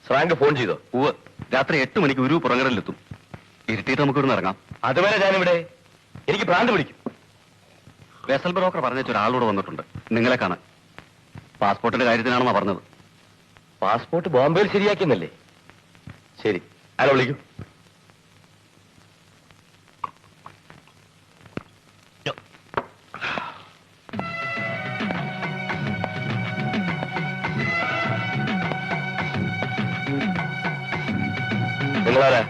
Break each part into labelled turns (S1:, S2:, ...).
S1: ശ്രാങ്ക് phone ചെയ്തോ?
S2: ഉവ്വ്. രാത്രി 8 മണിക്ക് ഒരു പുറങ്ങടലിലെത്തും. ഇരുട്ടിയിട്ട് നമുക്ക് ഇവിടുന്ന് ഇറങ്ങാം.
S1: അതുവരെ ഞാനിവിടെ. എനിക്ക് ഭ്രാന്ത് പിടിക്കും.
S2: വെസൽ ബ്രോക്കർ പറഞ്ഞ ഒരാളോട് വന്നിട്ടുണ്ട് നിങ്ങളെ കാണാൻ. പാസ്പോർട്ടിന്റെ കാര്യത്തിനാണെന്നാ പറഞ്ഞത്.
S1: പാസ്പോർട്ട് ബോംബെയിൽ ശരിയാക്കിയെന്നല്ലേ? ശരി, ആരോ വിളിക്കും. നിങ്ങളാരാ?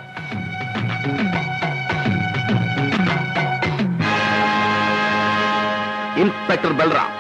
S2: ഇൻസ്പെക്ടർ ബൽറാം.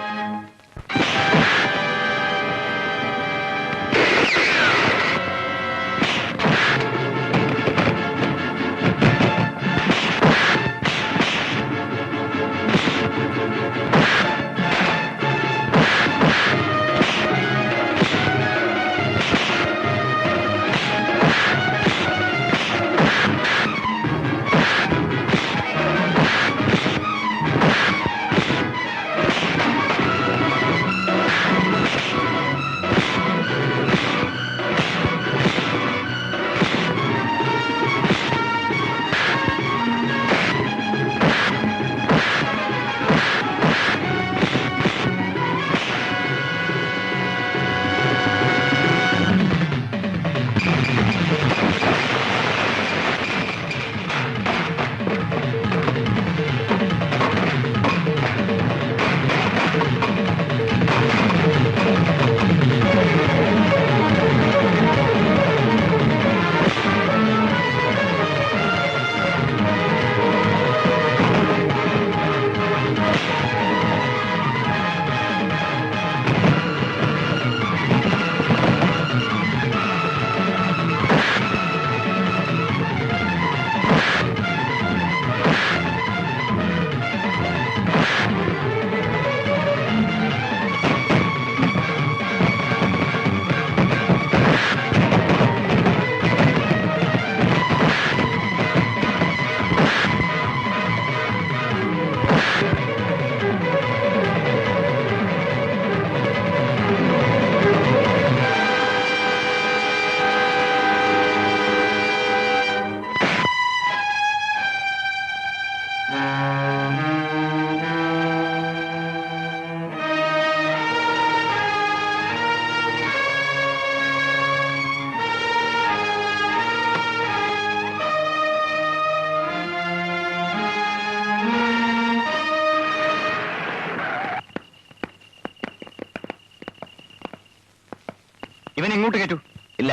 S2: ഇവൻ ഇങ്ങോട്ട് കേട്ടു. ഇല്ല,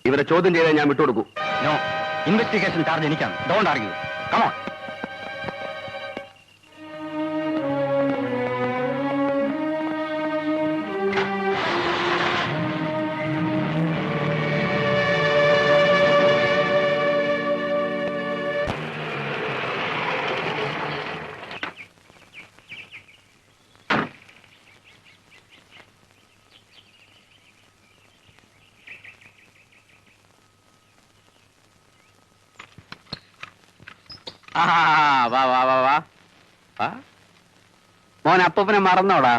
S2: ഇവരെ ചോദ്യം ചെയ്താൽ ഞാൻ വിട്ടുകൊടുക്കൂ. നോ, ഇൻവെസ്റ്റിഗേഷൻ ചാർജ് എനിക്കാണ്. Don't argue. Come on. വാ വാ വാ വാ. മോൻ അപ്പൂപ്പനെ മറന്നോടാ?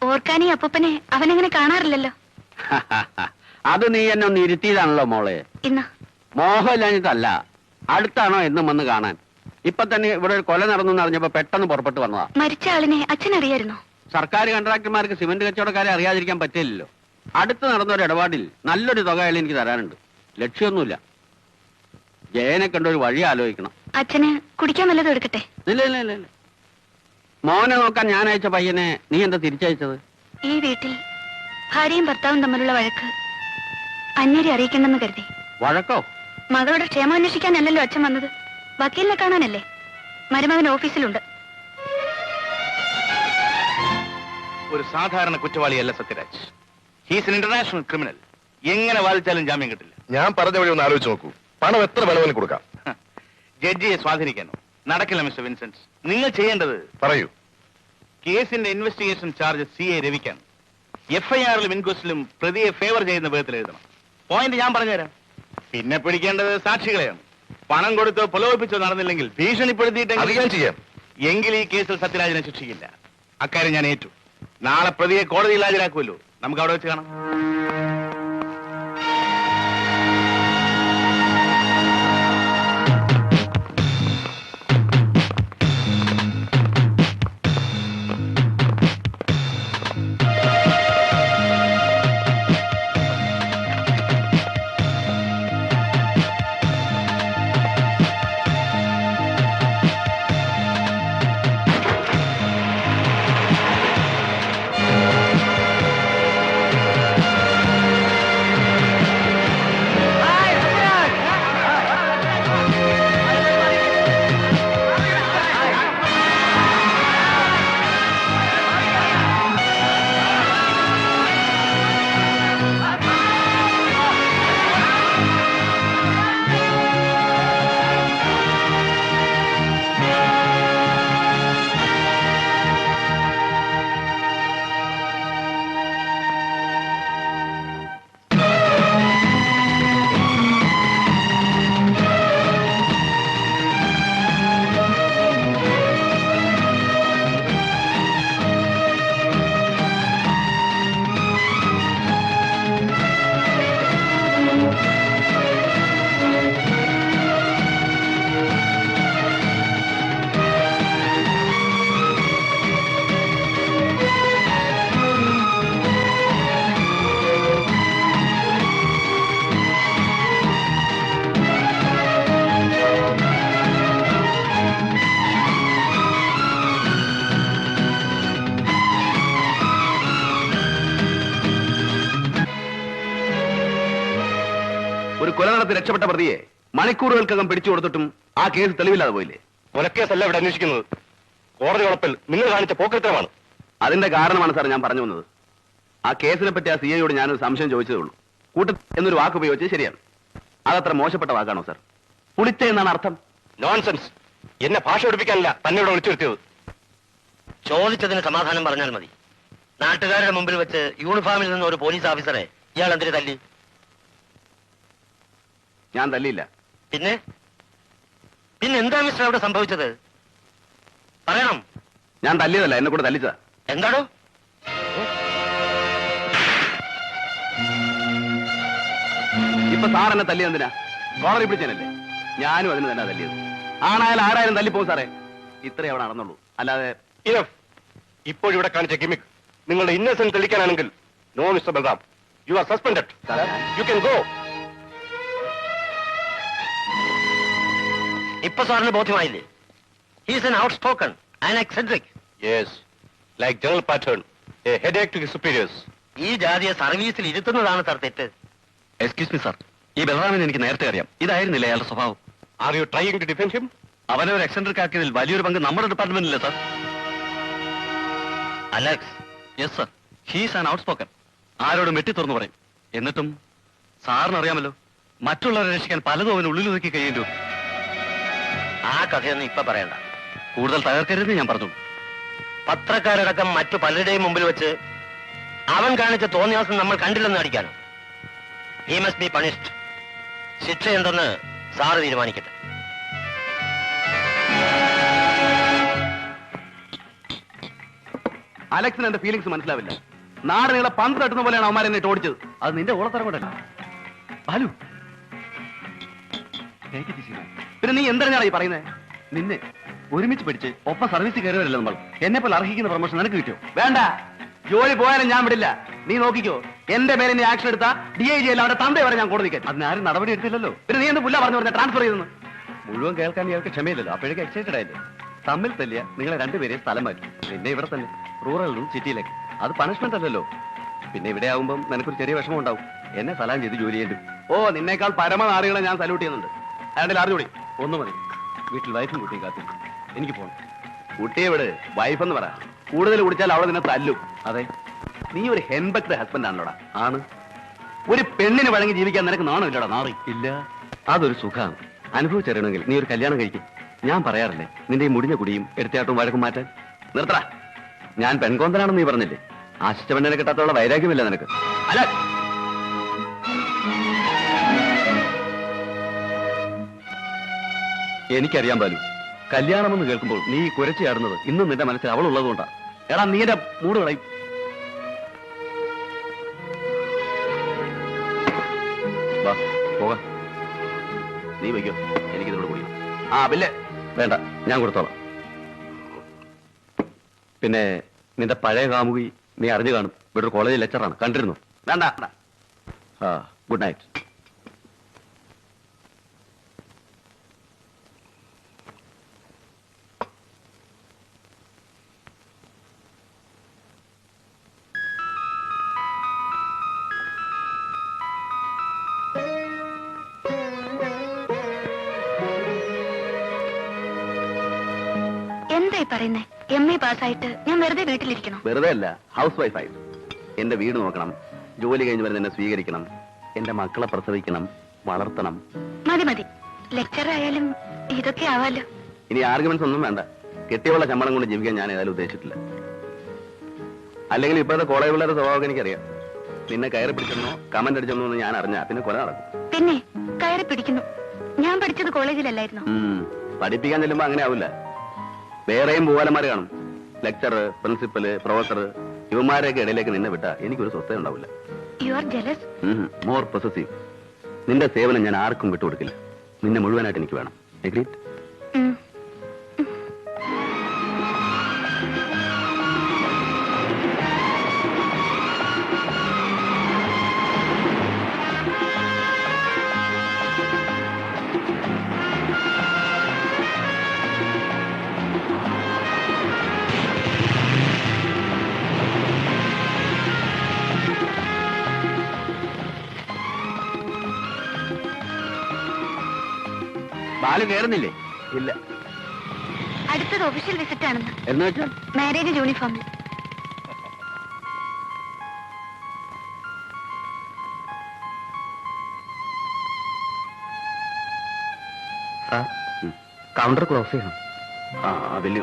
S3: ഓർക്കാനീ അപ്പൂപ്പനെ അവനെങ്ങനെ കാണാറില്ലല്ലോ.
S2: അത് നീ എന്നെ ഒന്ന് ഇരുത്തിയതാണല്ലോ മോളെ.
S3: ഇന്ന്
S2: മോഹമില്ലാഞ്ഞിട്ടല്ല, അടുത്താണോ എന്നും വന്ന് കാണാൻ. ഇപ്പൊ തന്നെ ഇവിടെ ഒരു കൊല നടന്നു അറിഞ്ഞപ്പോ പെട്ടെന്ന് പുറപ്പെട്ടു വന്നതാ.
S3: മരിച്ച ആളിനെ അച്ഛൻ അറിയായിരുന്നോ?
S2: സർക്കാർ കോൺട്രാക്ടർമാർക്ക് സിമന്റ് കച്ചവടക്കാരെ അറിയാതിരിക്കാൻ പറ്റില്ലല്ലോ. അടുത്ത് നടന്ന ഒരു ഇടപാടിൽ നല്ലൊരു തുക അയാൾ എനിക്ക് തരാനുണ്ട്. ലക്ഷ്യമൊന്നുമില്ല. ജയനെ കണ്ടൊരു വഴി ആലോചിക്കണം.
S3: അച്ഛന് കുടിക്കാൻ വല്ലതും എടുക്കട്ടെ?
S2: ഇല്ല ഇല്ല ഇല്ല ഇല്ല. മോനെ നോക്കാൻ ഞാൻ അയച്ച പയ്യനെ നീ എന്താ തിരിച്ചയച്ചത്?
S3: ഈ വീട്ടിൽ ഭാര്യയും ഭർത്താവും തമ്മിലുള്ള വഴക്ക് അന്യരെ അറിയിക്കണമെന്ന് കരുതി.
S2: വഴക്കോ?
S3: മകളുടെ ക്ഷേമം അന്വേഷിക്കാനല്ലല്ലോ അച്ഛൻ വന്നത്, വക്കീലിനെ കാണാനല്ലേ. മരുമകൻ ഓഫീസിലുണ്ട്.
S1: ഒരു സാധാരണ കുറ്റവാളിയല്ല Sathyaraj. He's an international criminal. എങ്ങനെ വാദിച്ചാലും ജാമ്യം കിട്ടില്ല.
S4: ഞാൻ പറഞ്ഞ വഴി ഒന്ന് ആലോചിച്ച് നോക്കൂ. പണം എത്ര വേണമെങ്കിലും കൊടുക്കാം.
S1: ജഡ്ജിയെ സ്വാധീനിക്കാനോ? നടക്കില്ല മിസ്റ്റർ വിൻസെന്റ്. നിങ്ങൾ ചെയ്യേണ്ടത്
S4: പറയൂ.
S1: കേസിന്റെ ഇൻവെസ്റ്റിഗേഷൻ ചാർജ് CA രവിക്കാണ്. FIR-ലും ഇൻക്വസ്റ്റിലും പ്രതിയെ ഫേവർ ചെയ്യുന്ന വിധത്തിൽ എഴുതണം. പോയിന്റ് ഞാൻ പറഞ്ഞുതരാം. പിന്നെ പിടിക്കേണ്ടത് സാക്ഷികളെയാണ്. പണം കൊടുത്തോ പ്രലോഭിപ്പിച്ചോ നടന്നില്ലെങ്കിൽ ഭീഷണിപ്പെടുത്തിയിട്ടെങ്കിൽ എങ്കിൽ ഈ കേസിൽ സത്യരാജിനെ ശിക്ഷിക്കില്ല. അക്കാര്യം ഞാൻ ഏറ്റു. നാളെ പ്രതിയെ കോടതിയിൽ ഹാജരാക്കുമല്ലോ. നമുക്ക് അവിടെ വെച്ച് കാണാം.
S2: ഒരു കൊല നടത്തി രക്ഷപ്പെട്ട പ്രതിയെ മണിക്കൂറുകൾക്കകം പിടിച്ചു കൊടുത്തിട്ടും ആ കേസ് തെളിവില്ലാതെ പോയില്ലേ?
S4: കൊലക്കേസല്ല ഇവിടെ അന്വേഷിക്കുന്നത്. കോടതി വളപ്പിൽ നിങ്ങൾ കാണിച്ച പോക്കൃത്തരമാണ്.
S2: അതിന്റെ കാരണമാണ് സാർ ഞാൻ പറഞ്ഞു വന്നത്. ആ കേസിനെ പറ്റി ആ സി ഐയോട് ഞാനൊരു സംശയം ചോദിച്ചതേ ഉള്ളൂ. കൂട്ട എന്നൊരു വാക്ക് ഉപയോഗിച്ചത് ശരിയാണ്. അതത്ര മോശപ്പെട്ട വാക്കാണോ സാർ? പുളിച്ച എന്നാണ് അർത്ഥം.
S4: നോൺസെൻസ്. എന്നെ ഭാഷ പഠിപ്പിക്കാനല്ല തന്നെ ഇവിടെ വിളിച്ചു വരുത്തിയത്.
S5: ചോദിച്ചതിന് സമാധാനം പറഞ്ഞാൽ മതി. നാട്ടുകാരുടെ മുമ്പിൽ വെച്ച് യൂണിഫോമിൽ നിന്ന് ഒരു പോലീസ് ഓഫീസറെ ഇയാൾ എന്തിനു തല്ലി?
S2: ഞാൻ തല്ലിയില്ല.
S5: പിന്നെ എന്താ മിസ്റ്റർ അവിടെ സംഭവിച്ചത്? പറയണം.
S2: ഞാൻ തല്ലിയതല്ല, എന്നെ കൂടെ തല്ലിച്ചതാ.
S5: എന്താണോ?
S2: ഇപ്പൊ സാർ എന്നെ തല്ലിയത് എന്തിനാ? കോളറി പിടിച്ചതല്ലേ? ഞാനും അതിന് തന്നെ തല്ലിയത്. ആണായാലും ആരായാലും തല്ലിപ്പോകും സാറേ. ഇത്രേ അവിടെ നടന്നുള്ളൂ. അല്ലാതെ
S4: ഇപ്പോഴിവിടെ കാണിച്ച ഗിമിക് നിങ്ങളുടെ ഇന്നസെന്റ് തെളിയിക്കാനാണെങ്കിൽ no mister Balram, you are suspended. You can go.
S5: ഇപ്പൊ സാറിന് ബോധ്യമായില്ലേ? He's an outspoken and eccentric.
S4: Yes, like general pattern, a headache to his superiors.
S5: ഈ ജാതിയെ സർവീസിൽ ഇരുത്തുന്നതാണ് സാർ തെറ്റ്.
S2: എക്സ്ക്യൂസ് മീ സാർ, ഈ ബലറാമിനെ എനിക്ക് നേരത്തെ അറിയാം. ഇതായിരുന്നില്ല അയാളുടെ സ്വഭാവം.
S4: Are you trying to defend him?
S2: അവനെ ഒരു എക്സെൻട്രിക് ആക്കിയതിൽ വലിയൊരു പങ്ക് നമ്മുടെ ഡിപ്പാർട്ട്മെന്റിലെ sir.
S5: Alex.
S2: Yes sir, he's an out spoken. ആരോടും വെട്ടി തുറന്നു പറയും. എന്നിട്ടും സാറിന് അറിയാമല്ലോ, മറ്റുള്ളവരെ രക്ഷിക്കാൻ പലതും അവന് ഉള്ളിൽ ഒതുക്കി കഴിയേണ്ടു.
S5: ആ കഥയൊന്നും ഇപ്പൊ പറയണ്ട.
S2: കൂടുതൽ തകർക്കരുതെന്ന് ഞാൻ പറഞ്ഞു.
S5: പത്രക്കാരടക്കം മറ്റു പലരുടെയും മുമ്പിൽ വെച്ച് അവൻ കാണിച്ച തോന്നിയാസം നമ്മൾ കണ്ടില്ലെന്ന് അടിക്കാനോ? He must be punished. ശിക്ഷ എന്തെന്ന് സാറ് തീരുമാനിക്കട്ടെ.
S2: അലക്സിന് എന്റെ ഫീലിംഗ്സ് മനസ്സിലാവില്ല. നാട് നിങ്ങളെ പന്ത് തട്ടുന്ന പോലെയാണ് അവന്മാർ എന്നെ ഓടിച്ചത്. അത് നിന്റെ ഓളത്തരം കൊണ്ടല്ല ബാലു. പിന്നെ നീ എന്തിനാണ് ഈ പറയുന്നത്? നിന്നെ ഒരുമിച്ച് പിടിച്ച് ഒപ്പം സർവീസ് കയറിവരില്ല നമ്മൾ. എന്നെ പോലെ അർഹിക്കുന്ന പ്രൊമോഷൻ നിനക്ക് കിട്ടിയോ? വേണ്ട, ജോലി പോയാലും ഞാൻ വിടില്ല. നീ നോക്കിക്കോ, എന്റെ മേലെ നീ ആക്ഷൻ എടുത്താ DIG അല്ലാതെ തന്തേ വരെ ഞാൻ കോടതിക്കാൻ. അതിനാരും നടപടി എടുത്തില്ലല്ലോ. പിന്നെ നീ എന്ത് പുല്ല പറഞ്ഞു പറഞ്ഞ ട്രാൻസ്ഫർ ചെയ്തെന്ന്? മുഴുവൻ കേൾക്കാൻ ഇയാൾക്ക് ക്ഷമയില്ലല്ലോ. അപ്പോഴേക്ക് എക്സൈറ്റഡ് ആയില്ലേ? തമ്മിൽ തല്ലിയ നിങ്ങളെ രണ്ടുപേരെയും സ്ഥലം മാറ്റി. പിന്നെ ഇവിടെ തന്നെ റൂറലിലും സിറ്റിയിലേക്ക്. അത് പണിഷ്മെന്റ് അല്ലല്ലോ. പിന്നെ ഇവിടെ ആവുമ്പം നിനക്കൊരു ചെറിയ വിഷമം ഉണ്ടാവും. എന്നെ സലാം ചെയ്ത് ജോലി ചെയ്യേണ്ടി. ഓ, നിന്നേക്കാൾ പരമനാറികളെ ഞാൻ സല്യൂട്ട് ചെയ്യുന്നുണ്ട്. അയാളുടെ അറിഞ്ഞൂടി ഒന്ന് മതി. വീട്ടിൽ വൈഫും കുട്ടിയും കാത്തി. എനിക്ക് പോകണം. കുട്ടിയെ വിട്, വൈഫ് എന്ന് പറ. കൂടുതൽ കുടിച്ചാൽ അവളെ നിന്നെ തല്ലും. അതെ, നീ ഒരു ഹെൻബക്ട് ഹസ്ബൻഡ് ആണല്ലോടാ. ആണ്. ഒരു പെണ്ണിന് വഴങ്ങി ജീവിക്കാൻ നിനക്ക് നാണമില്ലടാ? നാറി ഇല്ല. അതൊരു സുഖമാണ്. അനുഭവിച്ചറിയണമെങ്കിൽ നീ ഒരു കല്യാണം കഴിക്കും. ഞാൻ പറയാറില്ലേ, നിന്റെ ഈ മുടിഞ്ഞ കുടിയും എടുത്തയാട്ടവും വഴക്കും മാറ്റാൻ. നിർത്തട. ഞാൻ പെൺകോന്തനാണെന്ന് നീ പറഞ്ഞില്ലേ? ആശിച്ച പെണ്ണിനെ കിട്ടാത്തോളം വൈരാഗ്യമില്ല നിനക്ക്. അല്ല, എനിക്കറിയാൻ പാലു, കല്യാണമെന്ന് കേൾക്കുമ്പോൾ നീ കുരച്ചാടുന്നത് ഇന്നും നിന്റെ മനസ്സിൽ അവളുള്ളതുകൊണ്ടാ. എടാ, നീ എന്റെ മൂട് കളയും. വാ പോകാം. നീ വയ്ക്കോ, എനിക്കിതിനോട് കൂടി. ആ ബില്ല് വേണ്ട, ഞാൻ കൊടുത്തോളാം. പിന്നെ നിന്റെ പഴയ കാമുകി നീ അറിഞ്ഞു കാണും. ഇവിടെ ഒരു കോളേജിൽ ലെക്ചറാണ്, കണ്ടിരുന്നു. വേണ്ട. ആ, ഗുഡ് നൈറ്റ്.
S3: എന്തായി പറയുന്നേ? MA പാസ്സായിട്ട് ഞാൻ വെറുതെ വീട്ടിലിരിക്കണം?
S2: വെറുതെ അല്ല, ഹൗസ് വൈഫായി. എന്റെ വീട് നോക്കണം, ജോലി കഴിഞ്ഞ് വരുന്ന എന്നെ സ്വീകരിക്കണം, എന്റെ മക്കളെ പ്രസവിക്കണം, വളർത്തണം.
S3: മതി മതി, ലെക്ചർ ആയാലും ഇതൊക്കെ ആവാലോ.
S2: ഇനി ആർഗ്യുമെന്റ്സ് ഒന്നും വേണ്ട. കെട്ടിയുള്ള ശമ്പളം കൊണ്ട് ജീവിക്കാൻ ഞാൻ ഏതായാലും ഉദ്ദേശിച്ചിട്ടില്ല. അല്ലെങ്കിൽ ഇപ്പോഴത്തെ കോളേജ് പിള്ളേരുടെ സ്വഭാവം എനിക്കറിയാം. നിന്നെ കയറി പിടിച്ചെന്നോ കമന്റ് അടിച്ചെന്നോ എന്ന് ഞാൻ അറിഞ്ഞാ പിന്നെ കൊല നടക്കും.
S3: പിന്നെ കയറി പിടിക്കുന്നു. ഞാൻ പഠിച്ചത് കോളേജിലല്ലായിരുന്നു.
S2: പഠിപ്പിക്കാൻ ചെല്ലുമ്പോ അങ്ങനെ ആവില്ല. വേറെയും പൂവാലന്മാർ കാണും. ലെക്ചർ, പ്രിൻസിപ്പല്, പ്രൊഫസർ, ഇവന്മാരെയൊക്കെ ഇടയിലേക്ക് നിന്നെ വിട്ടാ എനിക്കൊരു സ്വസ്ഥത ഉണ്ടാവില്ല.
S3: You are jealous.
S2: More possessive. നിന്റെ സേവനം ഞാൻ ആർക്കും വിട്ടുകൊടുക്കില്ല. നിന്നെ മുഴുവനായിട്ട് എനിക്ക് വേണം. എഗ്രീഡ്? ബാലു കയറുന്നില്ലേ? ഇല്ല.
S3: അടുത്തത് ഒഫീഷ്യൽ വിസിറ്റ് ആണെന്ന്.
S2: എന്ന് വെച്ചാൽ
S3: മാരേജ് യൂണിഫോമിൽ.
S2: കൗണ്ടർ ക്ലോസ് ചെയ്യണം. ആ വലിയ